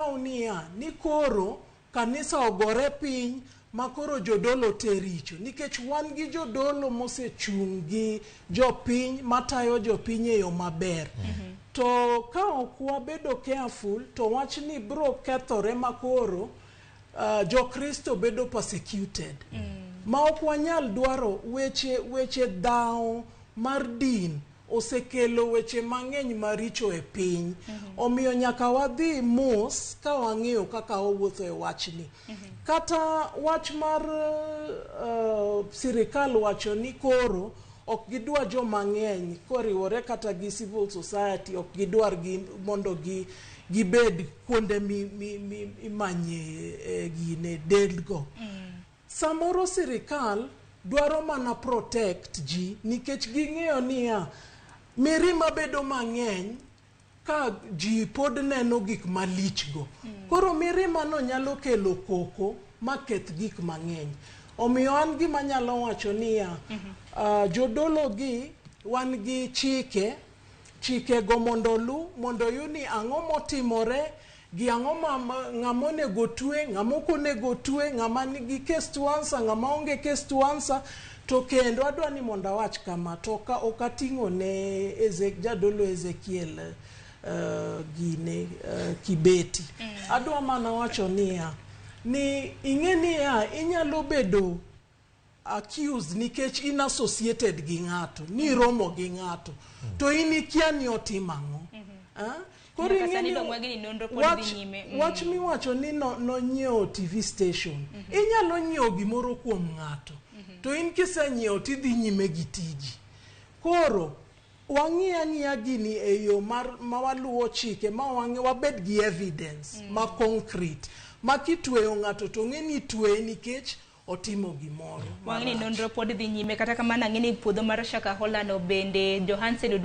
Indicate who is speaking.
Speaker 1: unia ni koro kanisa ogore piny makoro jodolo tericho nikech wan gi jodolo mosechungi jopiny matayo jopiny e yo maber. To ka ok wabedo careful to wachni bro kethore makoro jokristo bedo persecuted. Ma ok wanyal dwaro weche dhao mar din osekelo weche mang'eny maricho e piny. Omiyo nyaka wadhi mos ka wang'eyo kaka owuotho e wachni. Kata wach mar sirikal wacho ni koro ok gidwa jo mang'eny koriwore kata gi civil society, ok gidwar mondo gibed kuonde imanye gine delgo. Samoro sirikal dwaro mana protect ji nikech ging'eyo niya mirima bedo mang'eny ka ji pod neno gik malichgo. Koro mirima no nyalo kelo koko maketh gik mang'eny. Omiyo an gima nyalo wacho niya jodolo gi wan gi chikego mondo yuni ang'o motimore gi ang'o ng'ama onego twe, ng'ama ok onego twe, ng'ama nigi case to answer, ng'ama onge case to answer. To kendo adwa ni mondo awach kama to ok ating'o ne jadolo Ezekiel Kibeti. Adwa mana wacho niya ni ing'e niya inyalo bedo accused nikech in associated gi ng'ato, ni romo gi ng'ato, to in ikia ni otimo ang'o. Koro wach miwacho ni nonyiewo TV station. Inyalo nyiewo gimoro kuom ng'ato, to in kisenyiewo tidhi nyime gi tiji. Koro wang'iya gini e yo ma waluwo chike ma wabed gi evidence ma concrete ma kitweyo ng'ato to ng'eni tweye nikech otimo gimoro.
Speaker 2: Wang'ni nonro pod dhi nyime kata kamano ng'eni puodho mar Shakahola no bende Johansen